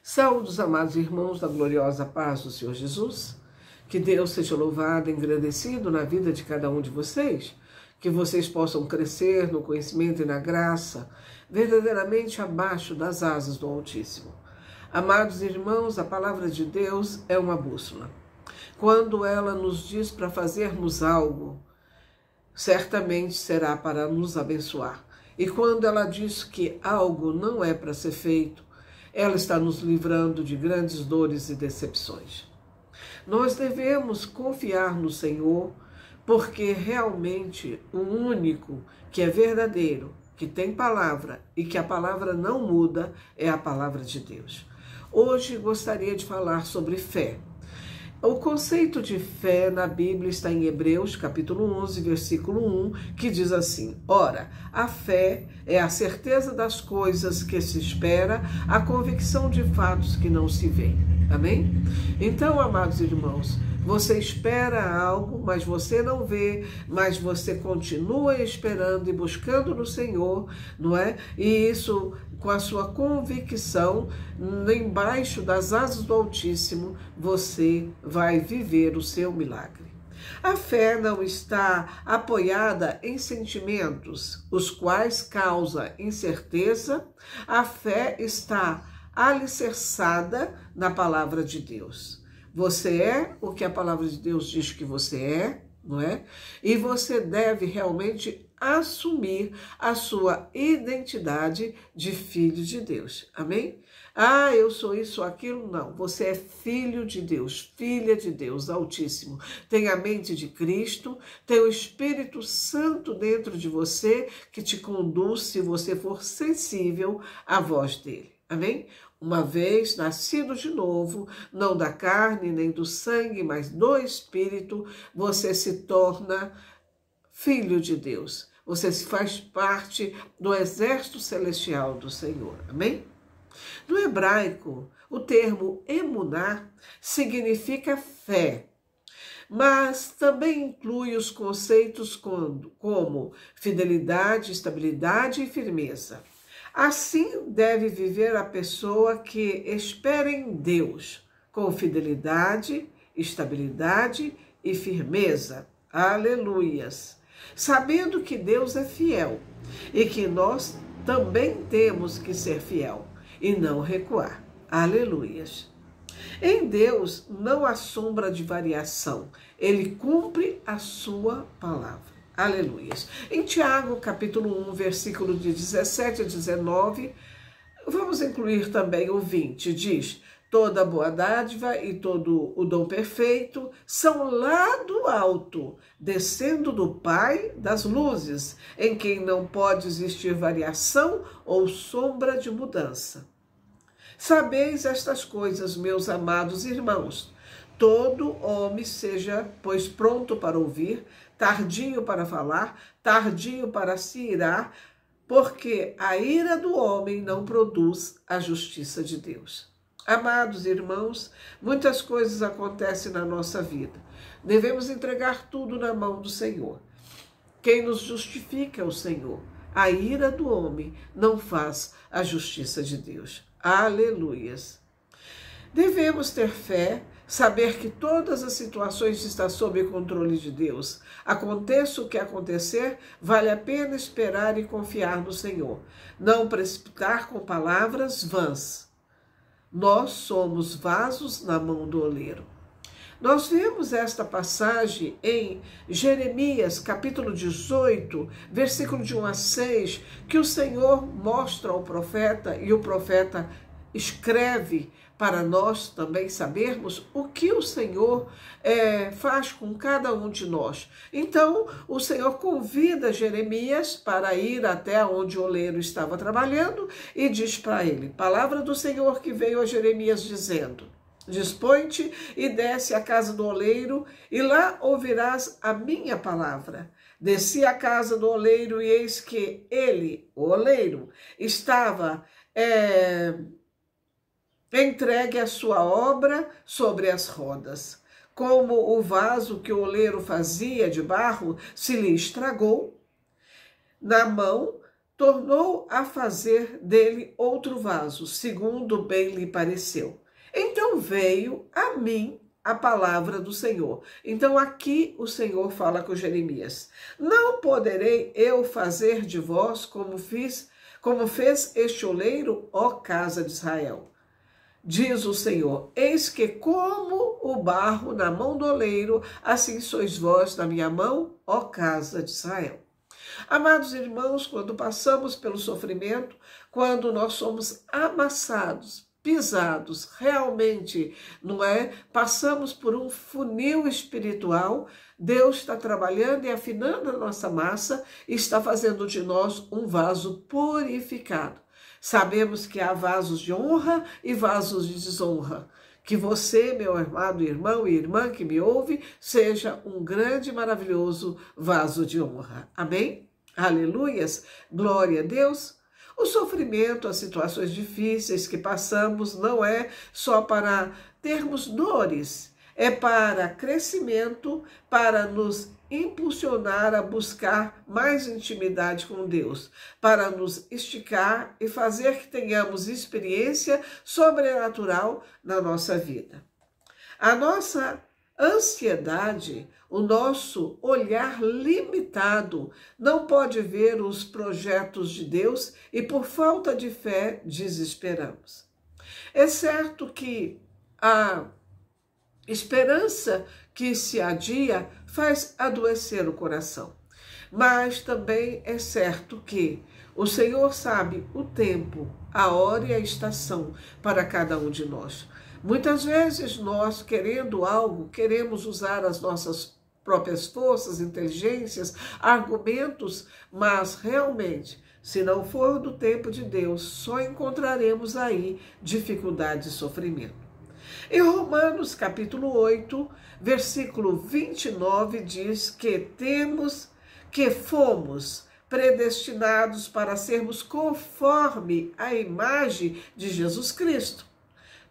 Saúde, amados irmãos, da gloriosa paz do Senhor Jesus. Que Deus seja louvado e engrandecido na vida de cada um de vocês. Que vocês possam crescer no conhecimento e na graça, verdadeiramente abaixo das asas do Altíssimo. Amados irmãos, a palavra de Deus é uma bússola. Quando ela nos diz para fazermos algo, certamente será para nos abençoar. E quando ela diz que algo não é para ser feito, ela está nos livrando de grandes dores e decepções. Nós devemos confiar no Senhor, porque realmente o único que é verdadeiro, que tem palavra e que a palavra não muda, é a palavra de Deus. Hoje gostaria de falar sobre fé. O conceito de fé na Bíblia está em Hebreus, capítulo 11, versículo 1, que diz assim: Ora, a fé é a certeza das coisas que se espera, a convicção de fatos que não se veem. Amém? Então, amados irmãos, você espera algo, mas você não vê, mas você continua esperando e buscando no Senhor, não é? E isso, com a sua convicção, embaixo das asas do Altíssimo, você vai viver o seu milagre. A fé não está apoiada em sentimentos, os quais causa incerteza. A fé está alicerçada na palavra de Deus. Você é o que a palavra de Deus diz que você é, não é? E você deve realmente assumir a sua identidade de filho de Deus. Amém? Ah, eu sou isso ou aquilo. Não, você é filho de Deus, filha de Deus Altíssimo. Tem a mente de Cristo, tem o Espírito Santo dentro de você que te conduz se você for sensível à voz dele. Amém? Uma vez nascido de novo, não da carne nem do sangue, mas do Espírito, você se torna filho de Deus. Você faz parte do exército celestial do Senhor. Amém? No hebraico, o termo emuná significa fé, mas também inclui os conceitos como fidelidade, estabilidade e firmeza. Assim deve viver a pessoa que espera em Deus, com fidelidade, estabilidade e firmeza. Aleluias! Sabendo que Deus é fiel e que nós também temos que ser fiel e não recuar. Aleluias! Em Deus não há sombra de variação. Ele cumpre a sua palavra. Aleluias. Em Tiago, capítulo 1, versículo de 17 a 19, vamos incluir também o 20, diz: Toda boa dádiva e todo o dom perfeito são lá do alto, descendo do Pai das luzes, em quem não pode existir variação ou sombra de mudança. Sabeis estas coisas, meus amados irmãos. Todo homem seja, pois, pronto para ouvir, tardio para falar, tardio para se irar, porque a ira do homem não produz a justiça de Deus. Amados irmãos, muitas coisas acontecem na nossa vida. Devemos entregar tudo na mão do Senhor. Quem nos justifica é o Senhor. A ira do homem não faz a justiça de Deus. Aleluias! Devemos ter fé, saber que todas as situações estão sob o controle de Deus. Aconteça o que acontecer, vale a pena esperar e confiar no Senhor. Não precipitar com palavras vãs. Nós somos vasos na mão do oleiro. Nós vemos esta passagem em Jeremias, capítulo 18, versículo de 1 a 6, que o Senhor mostra ao profeta e o profeta escreve para nós também sabermos o que o Senhor faz com cada um de nós. Então, o Senhor convida Jeremias para ir até onde o oleiro estava trabalhando e diz para ele, palavra do Senhor que veio a Jeremias dizendo: Dispõe-te e desce à casa do oleiro, e lá ouvirás a minha palavra. Desci à casa do oleiro, e eis que ele, o oleiro, estava entregue a sua obra sobre as rodas. Como o vaso que o oleiro fazia de barro se lhe estragou na mão, tornou a fazer dele outro vaso, segundo bem lhe pareceu. Então veio a mim a palavra do Senhor. Então aqui o Senhor fala com Jeremias: não poderei eu fazer de vós como fez este oleiro, ó casa de Israel. Diz o Senhor: eis que como o barro na mão do oleiro, assim sois vós na minha mão, ó casa de Israel. Amados irmãos, quando passamos pelo sofrimento, quando nós somos amassados, pisados, realmente, não é? Passamos por um funil espiritual, Deus está trabalhando e afinando a nossa massa e está fazendo de nós um vaso purificado. Sabemos que há vasos de honra e vasos de desonra. Que você, meu amado irmão e irmã que me ouve, seja um grande e maravilhoso vaso de honra. Amém? Aleluias! Glória a Deus! O sofrimento, as situações difíceis que passamos não é só para termos dores, é para crescimento, para nos impulsionar a buscar mais intimidade com Deus, para nos esticar e fazer que tenhamos experiência sobrenatural na nossa vida. A nossa ansiedade, o nosso olhar limitado, não pode ver os projetos de Deus e, por falta de fé, desesperamos. É certo que a esperança que se adia faz adoecer o coração, mas também é certo que o Senhor sabe o tempo, a hora e a estação para cada um de nós. Muitas vezes nós, querendo algo, queremos usar as nossas próprias forças, inteligências, argumentos, mas realmente, se não for do tempo de Deus, só encontraremos aí dificuldade e sofrimento. Em Romanos capítulo 8, versículo 29, diz que fomos predestinados para sermos conforme a imagem de Jesus Cristo.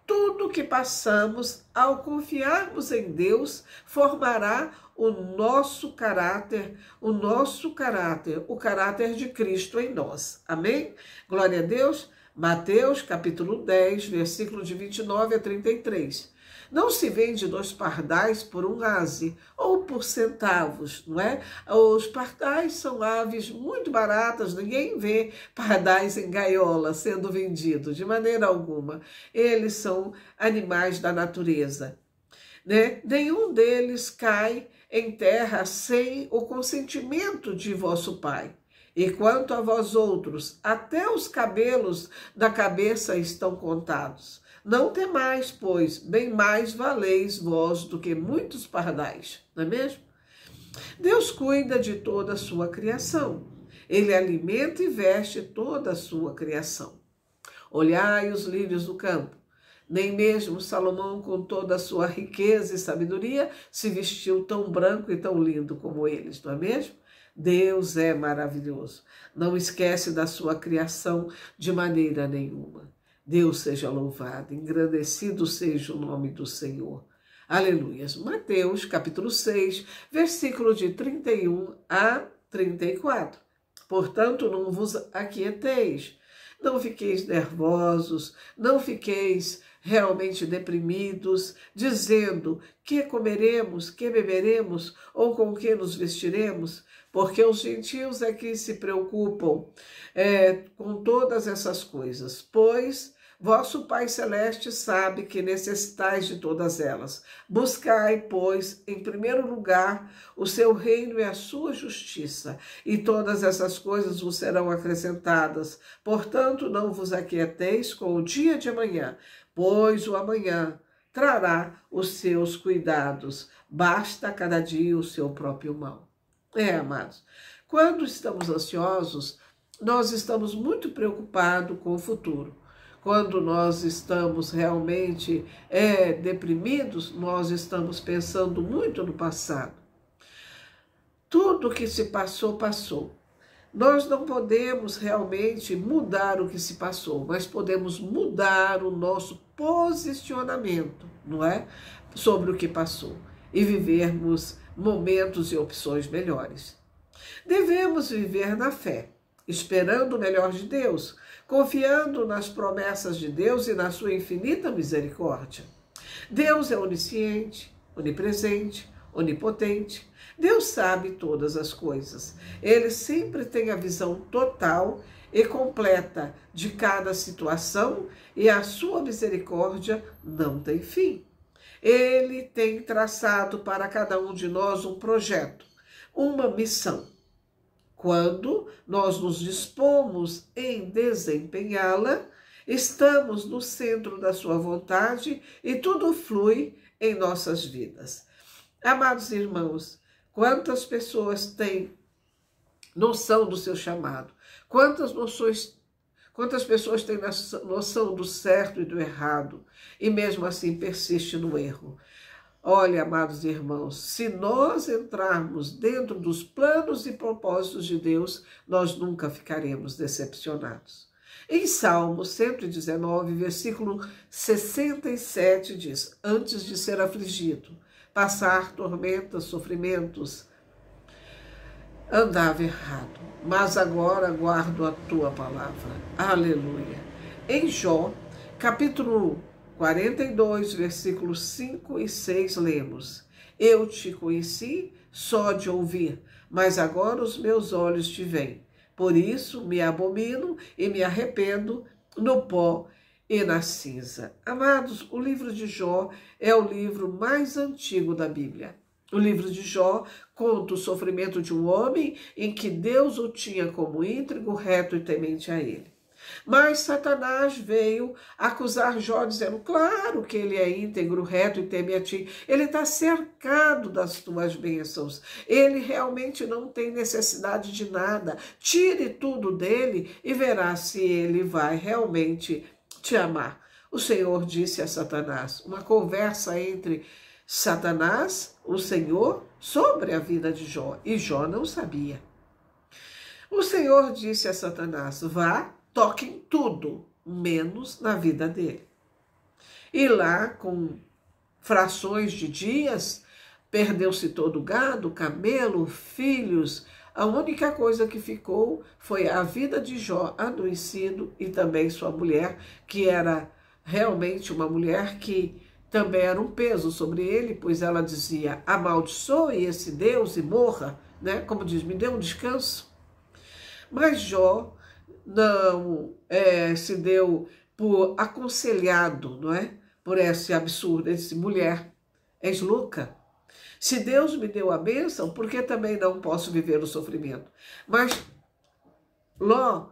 Tudo que passamos ao confiarmos em Deus formará o nosso caráter, o caráter de Cristo em nós. Amém? Glória a Deus. Mateus capítulo 10, versículo de 29 a 33. Não se vende 2 pardais por um aze ou por centavos, não é? Os pardais são aves muito baratas, ninguém vê pardais em gaiola sendo vendidos, de maneira alguma. Eles são animais da natureza, né? Nenhum deles cai em terra sem o consentimento de vosso Pai. E quanto a vós outros, até os cabelos da cabeça estão contados. Não temais, pois, bem mais valeis vós do que muitos pardais, não é mesmo? Deus cuida de toda a sua criação. Ele alimenta e veste toda a sua criação. Olhai os lírios do campo. Nem mesmo Salomão, com toda a sua riqueza e sabedoria, se vestiu tão branco e tão lindo como eles, não é mesmo? Deus é maravilhoso. Não esquece da sua criação de maneira nenhuma. Deus seja louvado, engrandecido seja o nome do Senhor. Aleluias. Mateus, capítulo 6, versículo de 31 a 34. Portanto, não vos aquieteis, não fiqueis nervosos, não fiqueis realmente deprimidos, dizendo: que comeremos, que beberemos, ou com que nos vestiremos? Porque os gentios é que se preocupam com todas essas coisas, pois vosso Pai Celeste sabe que necessitais de todas elas. Buscai, pois, em primeiro lugar, o seu reino e a sua justiça, e todas essas coisas vos serão acrescentadas. Portanto, não vos aquieteis com o dia de amanhã, pois o amanhã trará os seus cuidados. Basta cada dia o seu próprio mal. Amados, quando estamos ansiosos, nós estamos muito preocupados com o futuro. Quando nós estamos realmente deprimidos, nós estamos pensando muito no passado. Tudo que se passou, passou. Nós não podemos realmente mudar o que se passou, mas podemos mudar o nosso posicionamento, não é? Sobre o que passou e vivermos momentos e opções melhores. Devemos viver na fé esperando o melhor de Deus, confiando nas promessas de Deus e na sua infinita misericórdia. Deus é onisciente, onipresente, onipotente. Deus sabe todas as coisas. Ele sempre tem a visão total e completa de cada situação e a sua misericórdia não tem fim. Ele tem traçado para cada um de nós um projeto, uma missão. Quando nós nos dispomos em desempenhá-la, estamos no centro da sua vontade e tudo flui em nossas vidas. Amados irmãos, quantas pessoas têm noção do seu chamado? Quantas pessoas têm noção do certo e do errado e mesmo assim persiste no erro? Olha, amados irmãos, se nós entrarmos dentro dos planos e propósitos de Deus, nós nunca ficaremos decepcionados. Em Salmo 119, versículo 67 diz: antes de ser afligido, passar tormentas, sofrimentos, andava errado, mas agora guardo a tua palavra. Aleluia. Em Jó, capítulo 42, versículos 5 e 6, lemos: eu te conheci só de ouvir, mas agora os meus olhos te veem. Por isso me abomino e me arrependo no pó e na cinza. Amados, o livro de Jó é o livro mais antigo da Bíblia. O livro de Jó conta o sofrimento de um homem em que Deus o tinha como íntegro, reto e temente a ele. Mas Satanás veio acusar Jó, dizendo: claro que ele é íntegro, reto e teme a ti. Ele está cercado das tuas bênçãos. Ele realmente não tem necessidade de nada. Tire tudo dele e verá se ele vai realmente te amar. O Senhor disse a Satanás, uma conversa entre Satanás, o Senhor, sobre a vida de Jó. E Jó não sabia. O Senhor disse a Satanás: vá, toque em tudo, menos na vida dele. E lá, com frações de dias, perdeu-se todo o gado, camelo, filhos. A única coisa que ficou foi a vida de Jó adoecido e também sua mulher, que era realmente uma mulher que também era um peso sobre ele, pois ela dizia: amaldiçoe esse Deus e morra, né? Como diz, me dê um descanso. Mas Jó não se deu por aconselhado, não é? Por esse absurdo, esse mulher, és louca. Se Deus me deu a bênção, por que também não posso viver o sofrimento? Mas Ló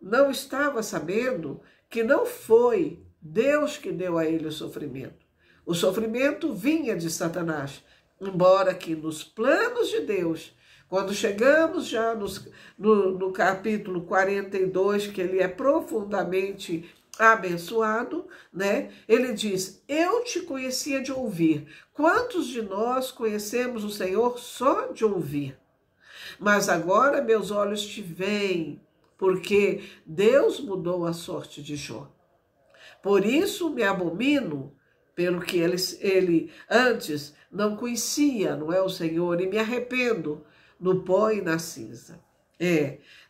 não estava sabendo que não foi Deus que deu a ele o sofrimento. O sofrimento vinha de Satanás, embora que nos planos de Deus, quando chegamos já no capítulo 42, que ele é profundamente abençoado, né? Ele diz: eu te conhecia de ouvir. Quantos de nós conhecemos o Senhor só de ouvir? Mas agora meus olhos te veem, porque Deus mudou a sorte de Jó. Por isso me abomino, pelo que ele antes não conhecia, não é, o Senhor, e me arrependo no pó e na cinza.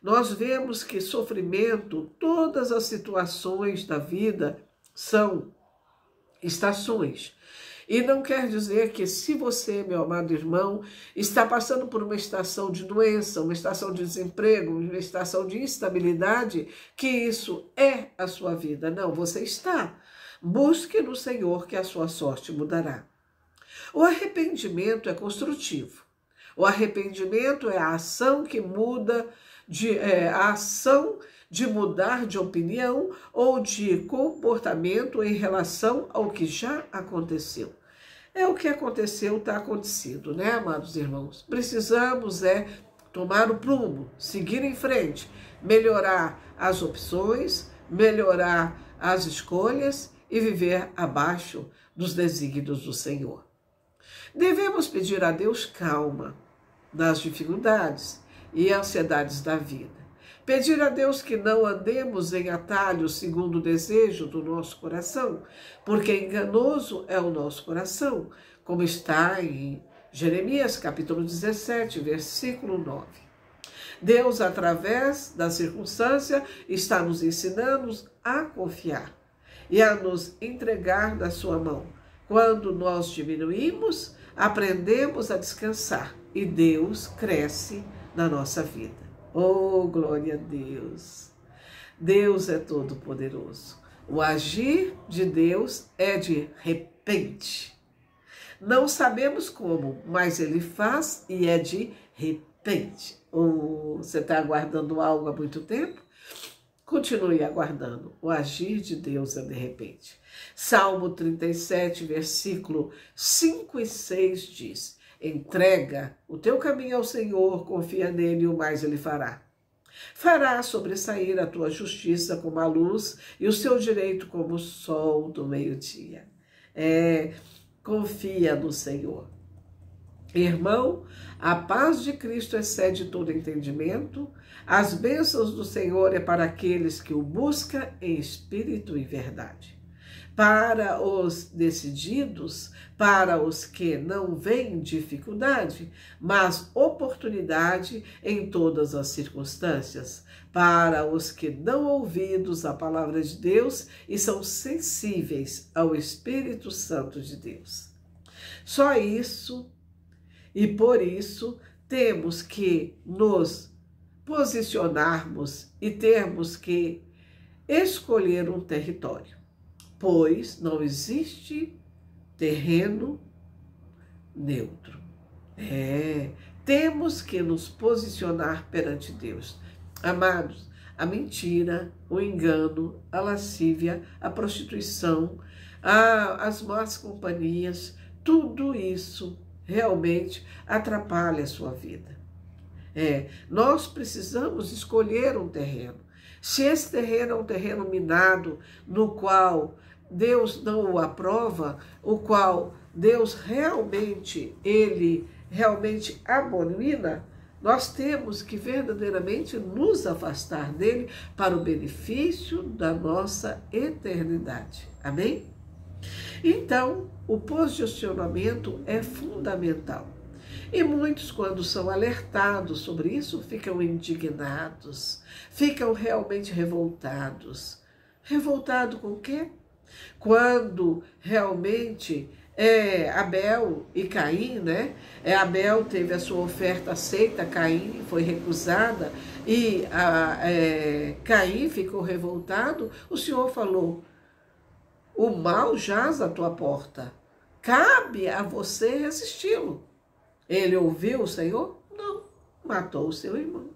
Nós vemos que sofrimento, todas as situações da vida são estações. E não quer dizer que se você, meu amado irmão, está passando por uma estação de doença, uma estação de desemprego, uma estação de instabilidade, que isso é a sua vida. Não, você está. Busque no Senhor que a sua sorte mudará. O arrependimento é construtivo. O arrependimento é a ação que muda, a ação de mudar de opinião ou de comportamento em relação ao que já aconteceu. O que aconteceu, está acontecido, né, amados irmãos? Precisamos tomar o prumo, seguir em frente, melhorar as opções, melhorar as escolhas e viver abaixo dos desígnios do Senhor. Devemos pedir a Deus calma nas dificuldades e ansiedades da vida. Pedir a Deus que não andemos em atalhos segundo o desejo do nosso coração, porque enganoso é o nosso coração, como está em Jeremias capítulo 17, versículo 9. Deus, através da circunstância, está nos ensinando a confiar e a nos entregar na sua mão. Quando nós diminuímos, aprendemos a descansar e Deus cresce na nossa vida. Oh, glória a Deus! Deus é todo-poderoso. O agir de Deus é de repente. Não sabemos como, mas Ele faz e é de repente. Ou você está aguardando algo há muito tempo? Continue aguardando. O agir de Deus é de repente. Salmo 37, versículo 5 e 6 diz: entrega o teu caminho ao Senhor, confia nele e o mais Ele fará. Fará sobressair a tua justiça como a luz e o seu direito como o sol do meio-dia. Confia no Senhor. Irmão, a paz de Cristo excede todo entendimento. As bênçãos do Senhor é para aqueles que o buscam em espírito e verdade. Para os decididos, para os que não veem dificuldade, mas oportunidade em todas as circunstâncias, para os que dão ouvidos à palavra de Deus e são sensíveis ao Espírito Santo de Deus. Só isso, e por isso temos que nos posicionarmos e termos que escolher um território. Pois não existe terreno neutro. Temos que nos posicionar perante Deus. Amados, a mentira, o engano, a lascívia, a prostituição, as más companhias, tudo isso realmente atrapalha a sua vida. Nós precisamos escolher um terreno. Se esse terreno é um terreno minado, no qual Deus não o aprova, o qual Deus Ele realmente abomina, nós temos que verdadeiramente nos afastar dele para o benefício da nossa eternidade. Amém? Então, o posicionamento é fundamental. E muitos, quando são alertados sobre isso, ficam indignados, ficam realmente revoltados. Revoltado com o quê? Quando realmente Abel e Caim, Abel teve a sua oferta aceita, Caim foi recusada e Caim ficou revoltado, o Senhor falou: o mal jaz à tua porta, cabe a você resisti-lo. Ele ouviu o Senhor? Não, matou o seu irmão.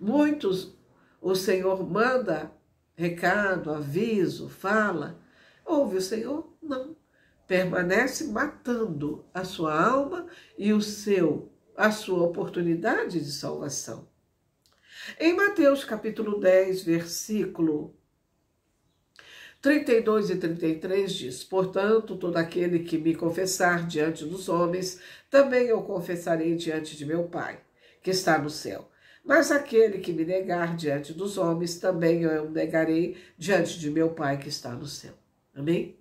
Muitos, o Senhor manda recado, aviso, fala. Ouve o Senhor? Não. Permanece matando a sua alma e a sua oportunidade de salvação. Em Mateus capítulo 10, versículo 32 e 33 diz: portanto, todo aquele que me confessar diante dos homens, também eu confessarei diante de meu Pai, que está no céu. Mas aquele que me negar diante dos homens, também eu negarei diante de meu Pai, que está no céu. Amém?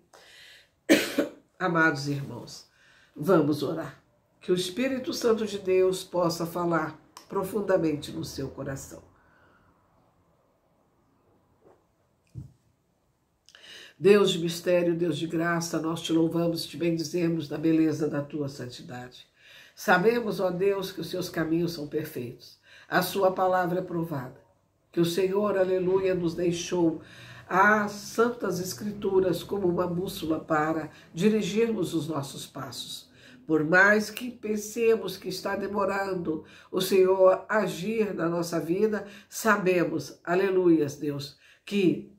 Amados irmãos, vamos orar. Que o Espírito Santo de Deus possa falar profundamente no seu coração. Deus de mistério, Deus de graça, nós te louvamos e te bendizemos da beleza da tua santidade. Sabemos, ó Deus, que os seus caminhos são perfeitos. A sua palavra é provada. Que o Senhor, aleluia, nos deixou as santas escrituras como uma bússola para dirigirmos os nossos passos. Por mais que pensemos que está demorando o Senhor agir na nossa vida, sabemos, aleluias, Deus, que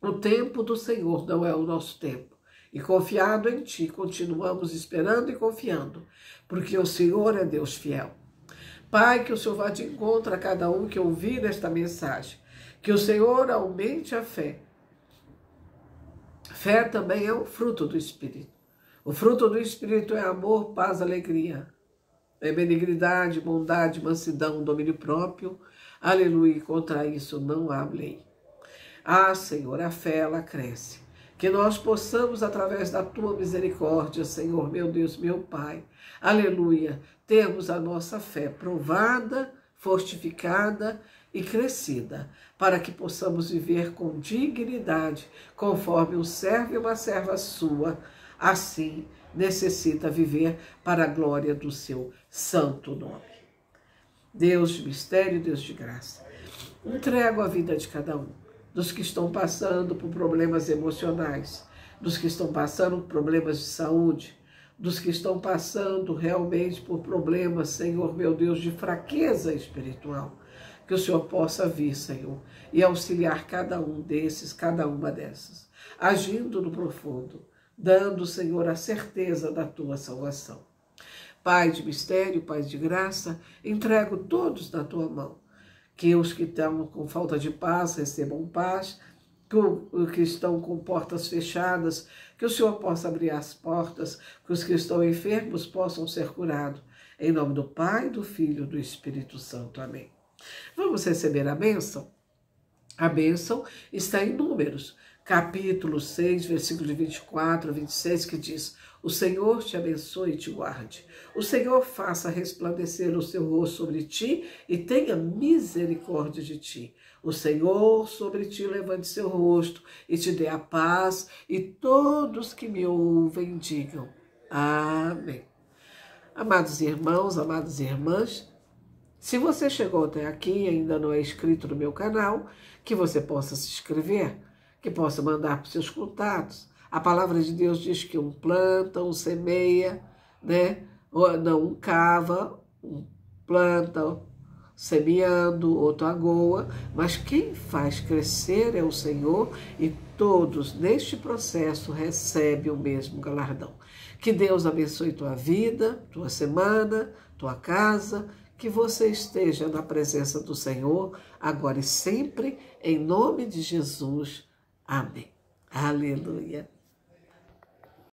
o tempo do Senhor não é o nosso tempo. E confiado em Ti, continuamos esperando e confiando, porque o Senhor é Deus fiel. Pai, que o Senhor vá de encontro a cada um que ouvir esta mensagem. Que o Senhor aumente a fé. Fé também é um fruto do Espírito. O fruto do Espírito é amor, paz, alegria. É benignidade, bondade, mansidão, domínio próprio. Aleluia, contra isso não há lei. Ah, Senhor, a fé, ela cresce. Que nós possamos, através da Tua misericórdia, Senhor, meu Deus, meu Pai, aleluia, termos a nossa fé provada, fortificada e crescida, para que possamos viver com dignidade, conforme um servo e uma serva sua, assim necessita viver para a glória do seu santo nome. Deus de mistério, Deus de graça, entrego a vida de cada um, dos que estão passando por problemas emocionais, dos que estão passando por problemas de saúde, dos que estão passando realmente por problemas, Senhor meu Deus, de fraqueza espiritual. Que o Senhor possa vir, Senhor, e auxiliar cada um desses, cada uma dessas, agindo no profundo, dando, Senhor, a certeza da tua salvação. Pai de mistério, Pai de graça, entrego todos na tua mão. Que os que estão com falta de paz recebam paz, que os que estão com portas fechadas, que o Senhor possa abrir as portas, que os que estão enfermos possam ser curados. Em nome do Pai, do Filho e do Espírito Santo. Amém. Vamos receber a bênção? A bênção está em Números, capítulo 6, versículo de 24 a 26, que diz: o Senhor te abençoe e te guarde. O Senhor faça resplandecer o seu rosto sobre ti e tenha misericórdia de ti. O Senhor sobre ti levante seu rosto e te dê a paz, e todos que me ouvem digam amém. Amados irmãos, amadas irmãs, se você chegou até aqui e ainda não é inscrito no meu canal, que você possa se inscrever, que possa mandar para os seus contatos. A palavra de Deus diz que um planta, um semeia, né? Não, um cava, um planta, semeando, outro agoa, mas quem faz crescer é o Senhor, e todos neste processo recebem o mesmo galardão. Que Deus abençoe tua vida, tua semana, tua casa, que você esteja na presença do Senhor, agora e sempre, em nome de Jesus. Amém. Aleluia.